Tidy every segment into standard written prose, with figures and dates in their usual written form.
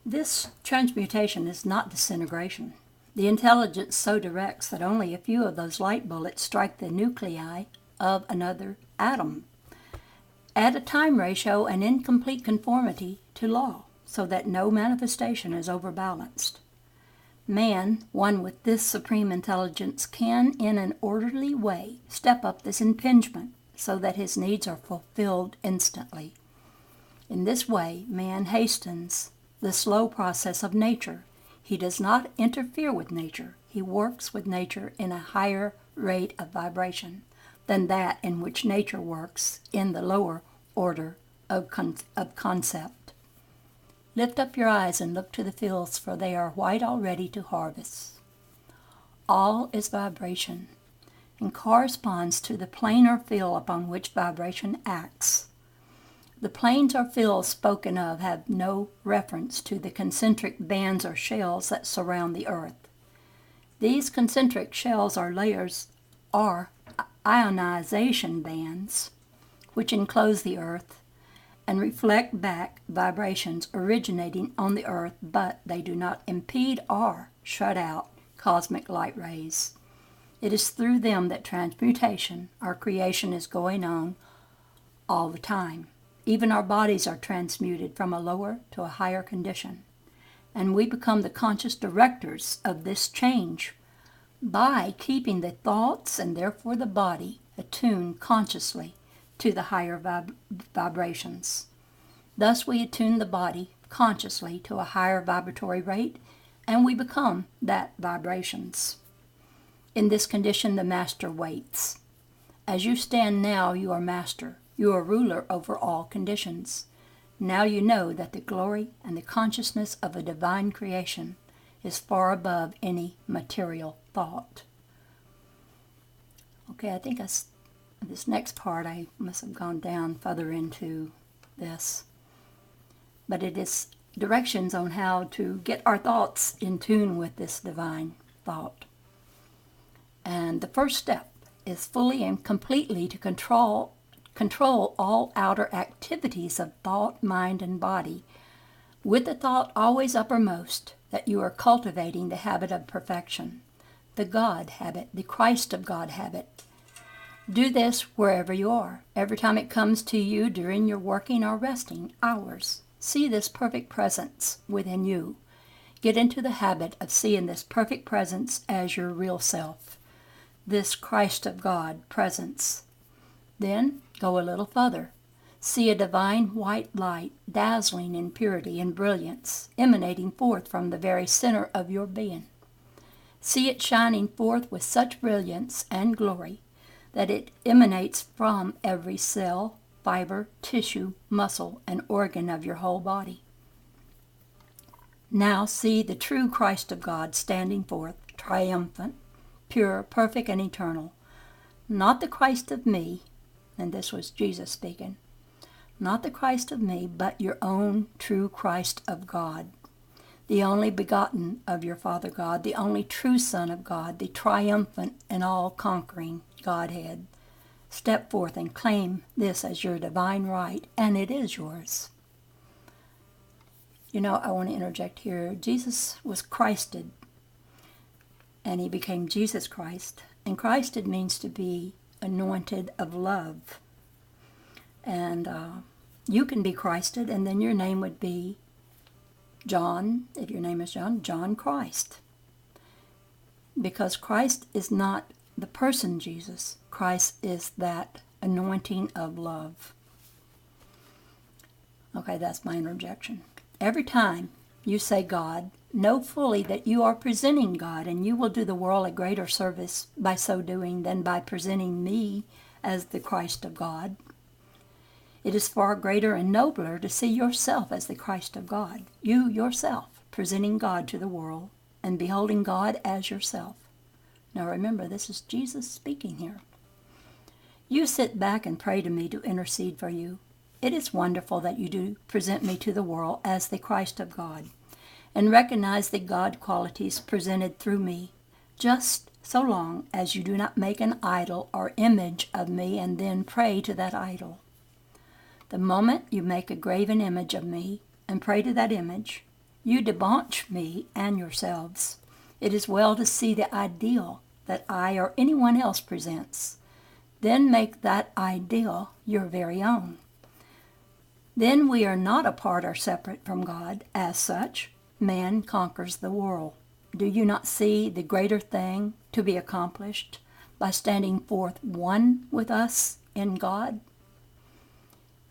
This transmutation is not disintegration. The intelligence so directs that only a few of those light bullets strike the nuclei of another atom at a time ratio and in complete conformity to law, so that no manifestation is overbalanced. Man, one with this supreme intelligence, can in an orderly way step up this impingement so that his needs are fulfilled instantly. In this way, man hastens the slow process of nature. He does not interfere with nature. He works with nature in a higher rate of vibration than that in which nature works in the lower order of concept. Lift up your eyes and look to the fields, for they are white already to harvest. All is vibration and corresponds to the plane or field upon which vibration acts. The planes or fields spoken of have no reference to the concentric bands or shells that surround the earth. These concentric shells or layers are ionization bands, which enclose the earth and reflect back vibrations originating on the earth, but they do not impede or shut out cosmic light rays. It is through them that transmutation, or creation, is going on all the time. Even our bodies are transmuted from a lower to a higher condition, and we become the conscious directors of this change by keeping the thoughts and therefore the body attuned consciously to the higher vibrations. Thus we attune the body consciously to a higher vibratory rate, and we become that vibrations. In this condition, the master waits. As you stand now, you are master. You are ruler over all conditions. Now you know that the glory and the consciousness of a divine creation is far above any material thought. Okay, I think this next part I must have gone down further into this. But it is directions on how to get our thoughts in tune with this divine thought. And the first step is fully and completely to control all outer activities of thought, mind, and body, with the thought always uppermost that you are cultivating the habit of perfection, the God habit, the Christ of God habit. Do this wherever you are. Every time it comes to you during your working or resting hours, see this perfect presence within you. Get into the habit of seeing this perfect presence as your real self, this Christ of God presence. Then go a little further. See a divine white light, dazzling in purity and brilliance, emanating forth from the very center of your being. See it shining forth with such brilliance and glory that it emanates from every cell, fiber, tissue, muscle, and organ of your whole body. Now see the true Christ of God standing forth, triumphant, pure, perfect, and eternal. Not the Christ of me, and this was Jesus speaking, not the Christ of me, but your own true Christ of God, the only begotten of your Father God, the only true Son of God, the triumphant and all-conquering Godhead. Step forth and claim this as your divine right, and it is yours. You know, I want to interject here. Jesus was Christed, and he became Jesus Christ. And Christed means to be anointed of love. And you can be Christed, and then your name would be John, if your name is John, John Christ. Because Christ is not the person Jesus. Christ is that anointing of love. Okay, that's my interjection. Every time you say God, know fully that you are presenting God, and you will do the world a greater service by so doing than by presenting me as the Christ of God. It is far greater and nobler to see yourself as the Christ of God, you yourself presenting God to the world and beholding God as yourself. Now remember, this is Jesus speaking here. You sit back and pray to me to intercede for you. It is wonderful that you do present me to the world as the Christ of God and recognize the God qualities presented through me, just so long as you do not make an idol or image of me and then pray to that idol. The moment you make a graven image of me and pray to that image, You debauch me and yourselves. It is well to see the ideal that I or anyone else presents. Then make that ideal your very own. Then we are not apart or separate from God. As such, man conquers the world. Do you not see the greater thing to be accomplished by standing forth one with us in God?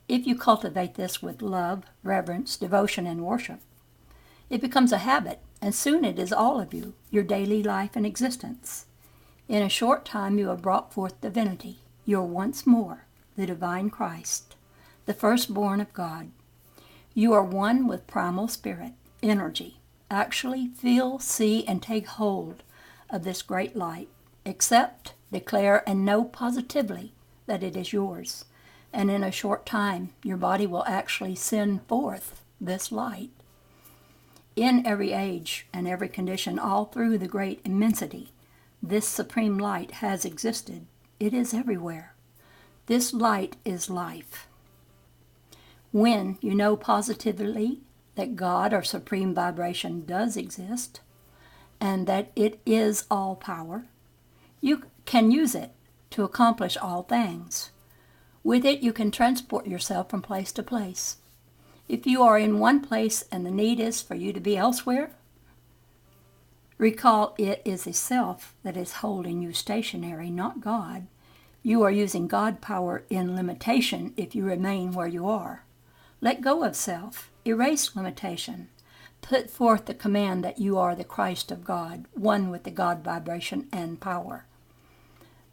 If you cultivate this with love, reverence, devotion, and worship, it becomes a habit, and soon it is all of you, your daily life and existence. In a short time you have brought forth divinity. You are once more the divine Christ, the firstborn of God. You are one with primal spirit, energy. Actually feel, see, and take hold of this great light. Accept, declare, and know positively that it is yours. And in a short time, your body will actually send forth this light. In every age and every condition, all through the great immensity, this supreme light has existed. It is everywhere. This light is life. When you know positively that God or supreme vibration does exist, and that it is all power, you can use it to accomplish all things. With it, you can transport yourself from place to place. If you are in one place and the need is for you to be elsewhere, recall it is the self that is holding you stationary, not God. You are using God power in limitation if you remain where you are. Let go of self. Erase limitation. Put forth the command that you are the Christ of God, one with the God vibration and power.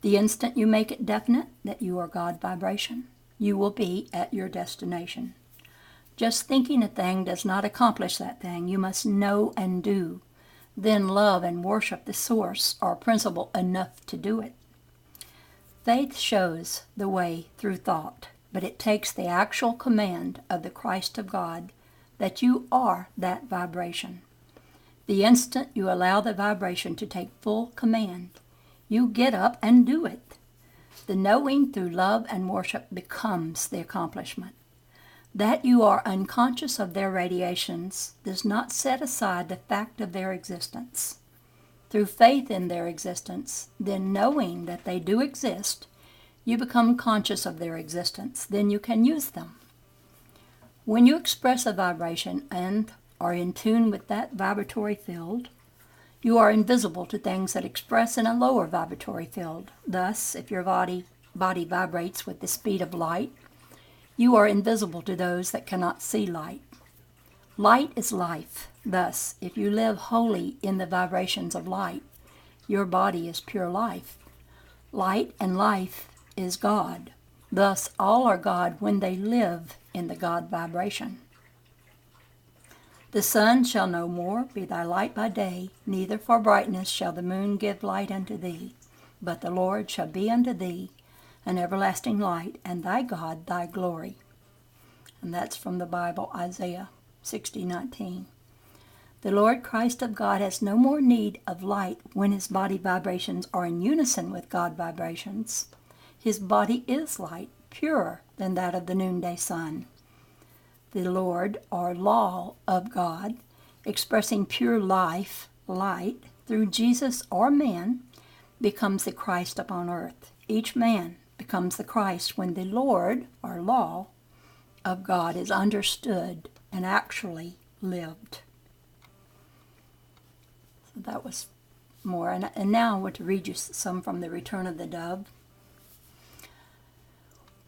The instant you make it definite that you are God vibration, you will be at your destination. Just thinking a thing does not accomplish that thing. You must know and do. Then love and worship the source or principle enough to do it. Faith shows the way through thought, but it takes the actual command of the Christ of God that you are that vibration. The instant you allow the vibration to take full command, you get up and do it. The knowing through love and worship becomes the accomplishment. That you are unconscious of their radiations does not set aside the fact of their existence. Through faith in their existence, then knowing that they do exist, you become conscious of their existence. Then you can use them. When you express a vibration and are in tune with that vibratory field, you are invisible to things that express in a lower vibratory field. Thus, if your body vibrates with the speed of light, you are invisible to those that cannot see light. Light is life. Thus, if you live wholly in the vibrations of light, your body is pure life. Light and life is God. Thus, all are God when they live in the God vibration. The sun shall no more be thy light by day, neither for brightness shall the moon give light unto thee. But the Lord shall be unto thee an everlasting light, and thy God thy glory. And that's from the Bible, Isaiah 60:19. The Lord Christ of God has no more need of light when his body vibrations are in unison with God vibrations. His body is light, purer than that of the noonday sun. The Lord, or law of God, expressing pure life, light, through Jesus or man, becomes the Christ upon earth. Each man becomes the Christ when the Lord, or law, of God is understood and actually lived. So that was more. And now I want to read you some from the Return of the Dove.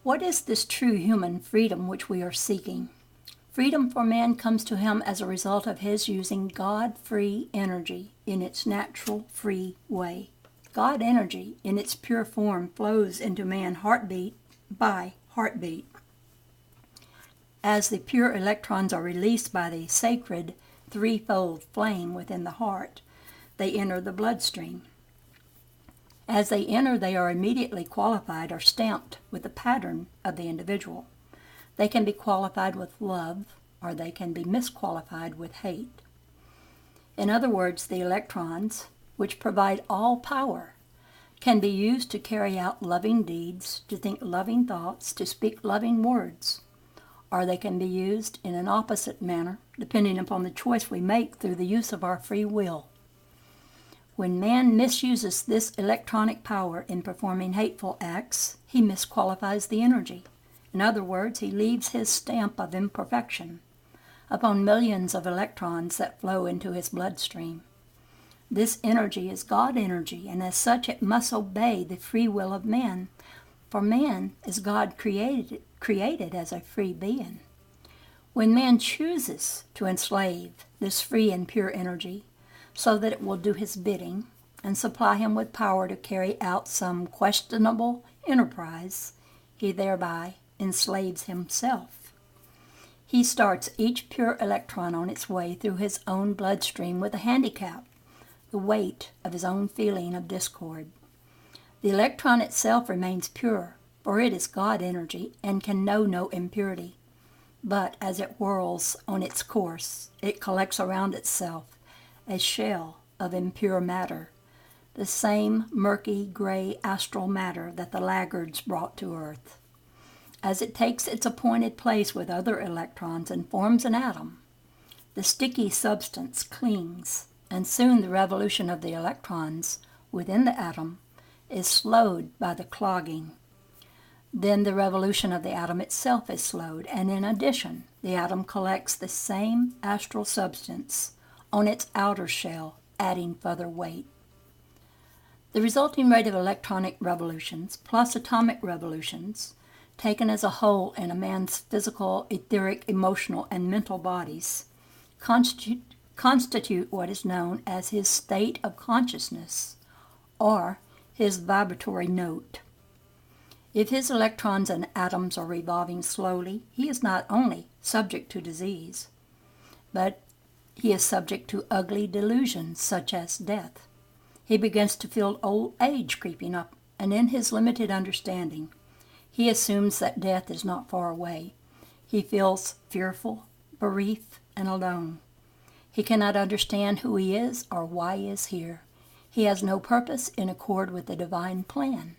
What is this true human freedom which we are seeking? Freedom for man comes to him as a result of his using God-free energy in its natural, free way. God energy in its pure form flows into man heartbeat by heartbeat. As the pure electrons are released by the sacred threefold flame within the heart, they enter the bloodstream. As they enter, they are immediately qualified or stamped with the pattern of the individual. They can be qualified with love, or they can be misqualified with hate. In other words, the electrons, which provide all power, can be used to carry out loving deeds, to think loving thoughts, to speak loving words, or they can be used in an opposite manner, depending upon the choice we make through the use of our free will. When man misuses this electronic power in performing hateful acts, he misqualifies the energy. In other words, he leaves his stamp of imperfection upon millions of electrons that flow into his bloodstream. This energy is God energy, and as such it must obey the free will of man, for man is God created as a free being. When man chooses to enslave this free and pure energy so that it will do his bidding and supply him with power to carry out some questionable enterprise, he thereby enslaves himself. He starts each pure electron on its way through his own bloodstream with a handicap, the weight of his own feeling of discord. The electron itself remains pure, for it is God energy and can know no impurity. But as it whirls on its course, it collects around itself a shell of impure matter, the same murky, gray astral matter that the laggards brought to earth. As it takes its appointed place with other electrons and forms an atom, the sticky substance clings, and soon the revolution of the electrons within the atom is slowed by the clogging. Then the revolution of the atom itself is slowed, and in addition, the atom collects the same astral substance on its outer shell, adding further weight. The resulting rate of electronic revolutions plus atomic revolutions, taken as a whole in a man's physical, etheric, emotional, and mental bodies, constitute what is known as his state of consciousness, or his vibratory note. If his electrons and atoms are revolving slowly, he is not only subject to disease, but he is subject to ugly delusions such as death. He begins to feel old age creeping up, and in his limited understanding, he assumes that death is not far away. He feels fearful, bereaved, and alone. He cannot understand who he is or why he is here. He has no purpose in accord with the divine plan.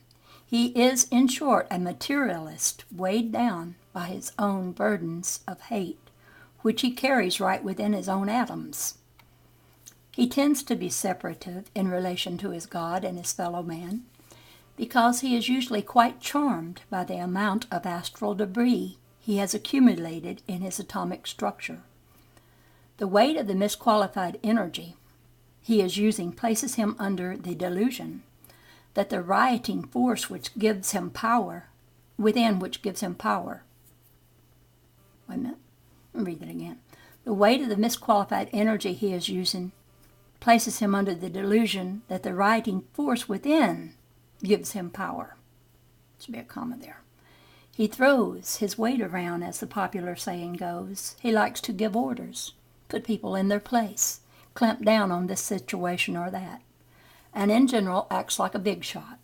He is, in short, a materialist, weighed down by his own burdens of hate, which he carries right within his own atoms. He tends to be separative in relation to his God and his fellow man, because he is usually quite charmed by the amount of astral debris he has accumulated in his atomic structure. The weight of the misqualified energy he is using places him under the delusion that the rioting force which gives him power, which gives him power. Wait a minute, let me read that again. The weight of the misqualified energy he is using places him under the delusion that the rioting force within gives him power. Should be a comma there. He throws his weight around, as the popular saying goes. He likes to give orders, put people in their place, clamp down on this situation or that, and in general acts like a big shot.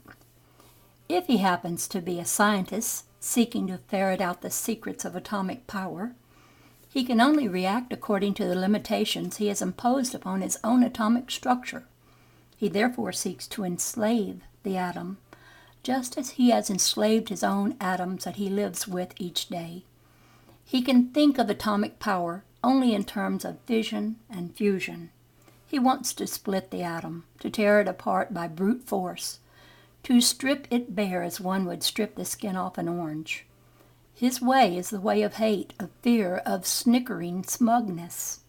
If he happens to be a scientist seeking to ferret out the secrets of atomic power, he can only react according to the limitations he has imposed upon his own atomic structure. He therefore seeks to enslave the atom, just as he has enslaved his own atoms that he lives with each day. He can think of atomic power only in terms of fission and fusion. He wants to split the atom, to tear it apart by brute force, to strip it bare as one would strip the skin off an orange. His way is the way of hate, of fear, of snickering smugness.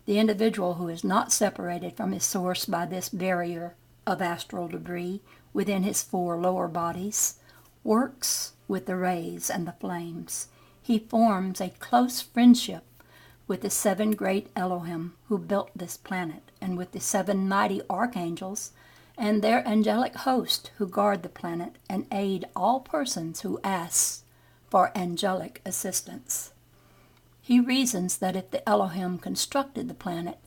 The individual who is not separated from his source by this barrier of astral debris within his four lower bodies works with the rays and the flames. He forms a close friendship with the seven great Elohim who built this planet, and with the seven mighty archangels and their angelic host who guard the planet and aid all persons who ask for angelic assistance. He reasons that if the Elohim constructed the planet,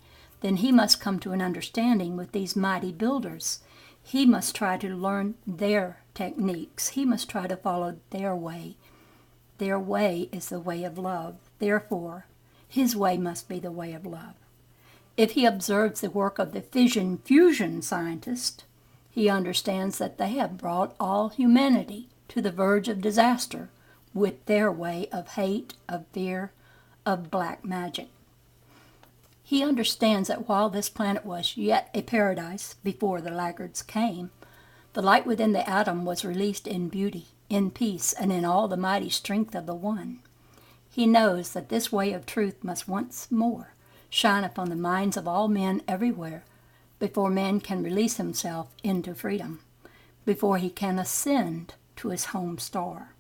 then he must come to an understanding with these mighty builders. He must try to learn their techniques. He must try to follow their way. Their way is the way of love. Therefore, his way must be the way of love. If he observes the work of the fission-fusion scientist, he understands that they have brought all humanity to the verge of disaster with their way of hate, of fear, of black magic. He understands that while this planet was yet a paradise before the laggards came, the light within the atom was released in beauty, in peace, and in all the mighty strength of the One. He knows that this way of truth must once more shine upon the minds of all men everywhere before man can release himself into freedom, before he can ascend to his home star.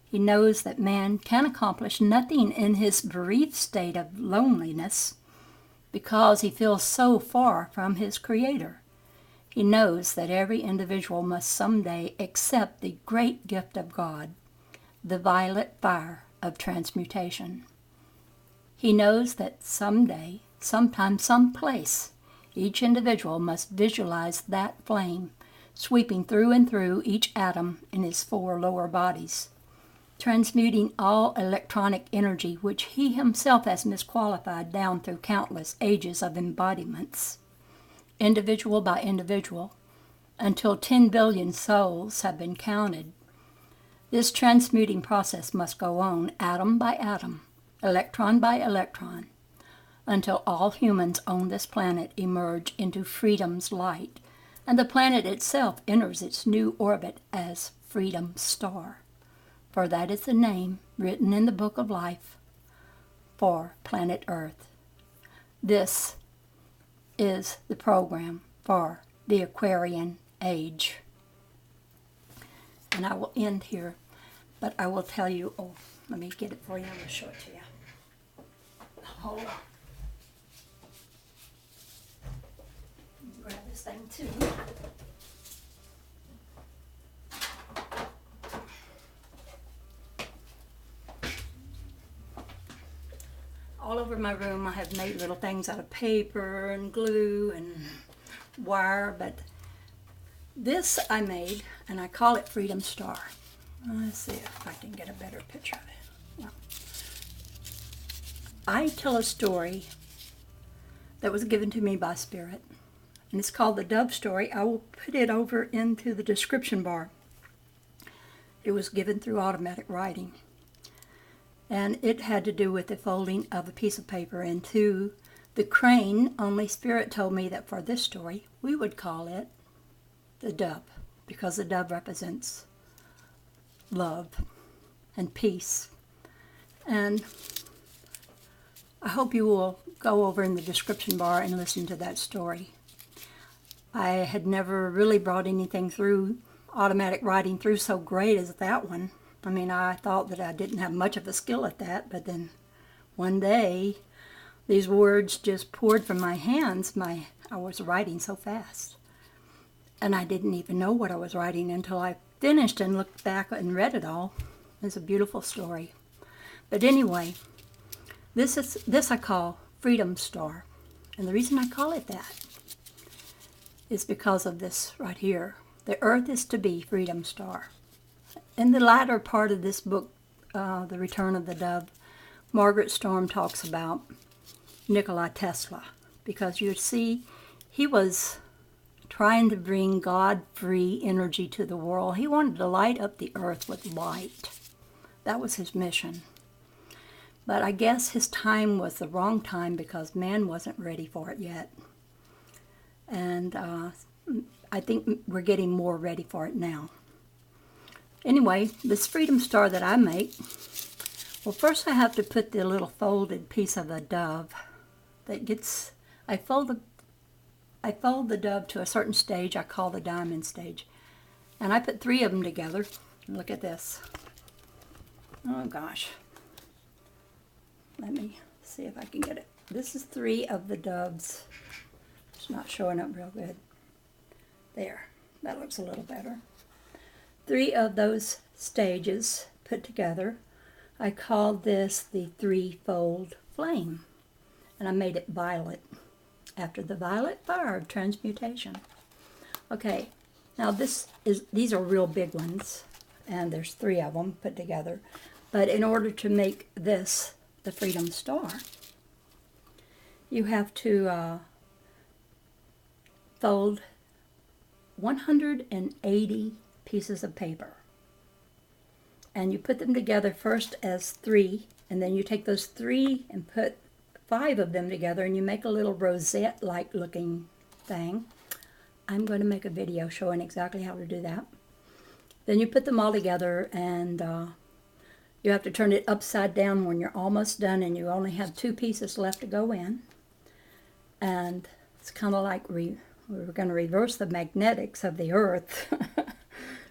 He knows that man can accomplish nothing in his brief state of loneliness because he feels so far from his Creator. He knows that every individual must someday accept the great gift of God, the violet fire of transmutation. He knows that someday, sometime, someplace, each individual must visualize that flame sweeping through and through each atom in his 4 lower bodies, transmuting all electronic energy which he himself has misqualified down through countless ages of embodiments, individual by individual, until 10 billion souls have been counted. This transmuting process must go on atom by atom, electron by electron, until all humans on this planet emerge into freedom's light, and the planet itself enters its new orbit as Freedom Star. For that is the name written in the Book of Life for planet Earth. This is the program for the Aquarian age. And I will end here, but I will tell you, let me get it for you, I'm going to show it to you. Hold on. Grab this thing too. All over my room I have made little things out of paper and glue and wire, but this I made and I call it Freedom Star. Let's see if I can get a better picture of it. Well, I tell a story that was given to me by Spirit, and it's called the Dove Story. I will put it over into the description bar. It was given through automatic writing. And it had to do with the folding of a piece of paper into the crane. Only Spirit told me that for this story, we would call it the dove, because the dove represents love and peace. And I hope you will go over in the description bar and listen to that story. I had never really brought anything through automatic writing through so great as that one. I mean, I thought that I didn't have much of a skill at that, but then one day, these words just poured from my hands. I was writing so fast. And I didn't even know what I was writing until I finished and looked back and read it all. It's a beautiful story. But anyway, this I call Freedom Star. And the reason I call it that is because of this right here. The earth is to be Freedom Star. In the latter part of this book, The Return of the Dove, Margaret Storm talks about Nikola Tesla, because you see, he was trying to bring God-free energy to the world. He wanted to light up the earth with light. That was his mission. But I guess his time was the wrong time because man wasn't ready for it yet. And I think we're getting more ready for it now. Anyway, this Freedom Star that I make, well, first I have to put the little folded piece of a dove that gets, I fold the dove to a certain stage I call the diamond stage. And I put 3 of them together. Look at this. Oh gosh. Let me see if I can get it. This is 3 of the doves. It's not showing up real good. There, that looks a little better. 3 of those stages put together. I called this the 3-fold flame, and I made it violet after the violet fire of transmutation. Okay, now these are real big ones, and there's 3 of them put together. But in order to make this the Freedom Star, you have to fold 180 pieces of paper and you put them together first as 3, and then you take those 3 and put 5 of them together, and you make a little rosette-like looking thing. I'm going to make a video showing exactly how to do that. Then you put them all together, and you have to turn it upside down when you're almost done, and you only have 2 pieces left to go in. And it's kind of like we're going to reverse the magnetics of the earth,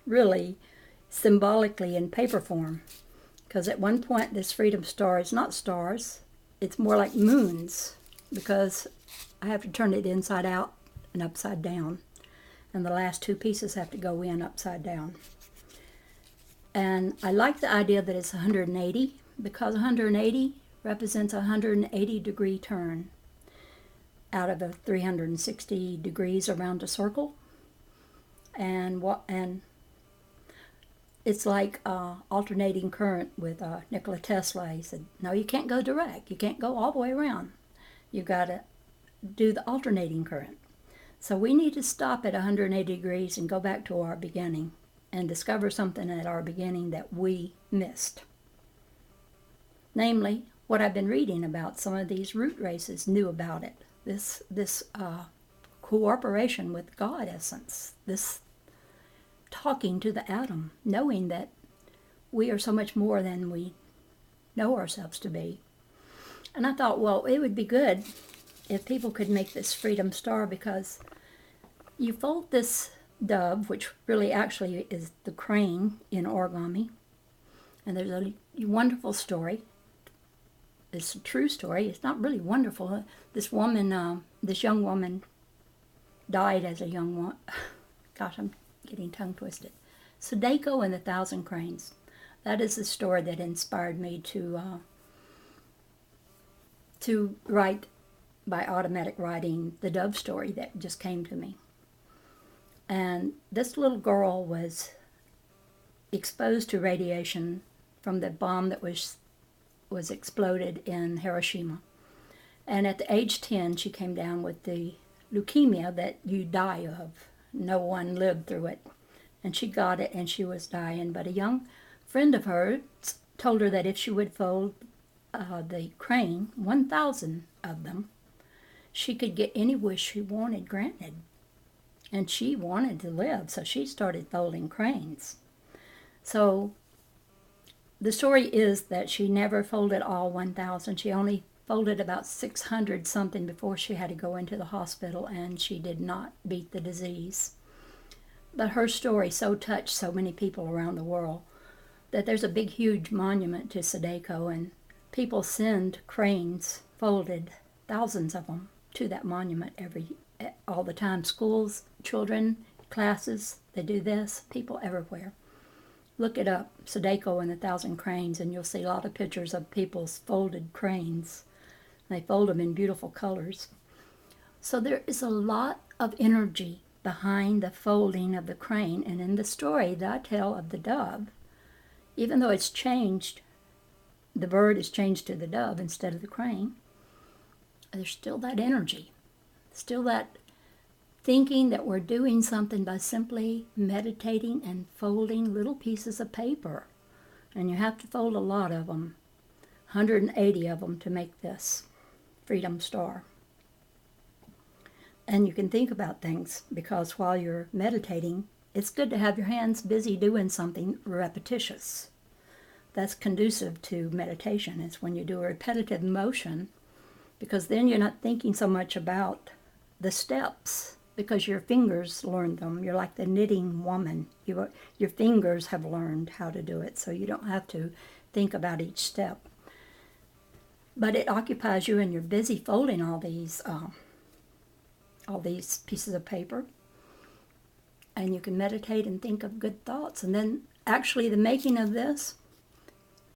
really, symbolically in paper form. Because at one point, this freedom star is not stars, it's more like moons, because I have to turn it inside out and upside down. And the last 2 pieces have to go in upside down. And I like the idea that it's 180, because 180 represents a 180-degree turn out of a 360 degrees around a circle. And it's like alternating current with Nikola Tesla. He said, no, you can't go direct. You can't go all the way around. You've got to do the alternating current. So we need to stop at 180 degrees and go back to our beginning and discover something at our beginning that we missed. Namely, what I've been reading about, some of these root races knew about it. This cooperation with God essence, this talking to the atom, knowing that we are so much more than we know ourselves to be. And I thought, well, it would be good if people could make this freedom star, because you fold this dove, which really actually is the crane in origami, and there's a wonderful story. It's a true story. It's not really wonderful. This young woman died as a young one. Gosh, I'm getting tongue twisted. Sadako and the Thousand Cranes. That is the story that inspired me to write by automatic writing the dove story that just came to me. And this little girl was exposed to radiation from the bomb that was exploded in Hiroshima. And at the age 10, she came down with the leukemia that you die of. No one lived through it. And she got it, and she was dying. But a young friend of hers told her that if she would fold the crane, 1,000 of them, she could get any wish she wanted granted. And she wanted to live, so she started folding cranes. So the story is that she never folded all 1,000. She only folded about 600 something before she had to go into the hospital, and she did not beat the disease. But her story so touched so many people around the world that there's a big, huge monument to Sadako, and people send cranes folded, thousands of them, to that monument all the time. Schools, children, classes, they do this, people everywhere. Look it up, Sadako and the Thousand Cranes, and you'll see a lot of pictures of people's folded cranes. They fold them in beautiful colors. So there is a lot of energy behind the folding of the crane, and in the story that I tell of the dove, even though it's changed, the bird is changed to the dove instead of the crane, there's still that energy, still that thinking that we're doing something by simply meditating and folding little pieces of paper. And you have to fold a lot of them, 180 of them, to make this freedom star. And you can think about things, because while you're meditating, it's good to have your hands busy doing something repetitious. That's conducive to meditation. It's when you do a repetitive motion, because then you're not thinking so much about the steps, because your fingers learned them. You're like the knitting woman. Your fingers have learned how to do it, so you don't have to think about each step. But it occupies you, and you're busy folding all these pieces of paper. And you can meditate and think of good thoughts. And then actually the making of this,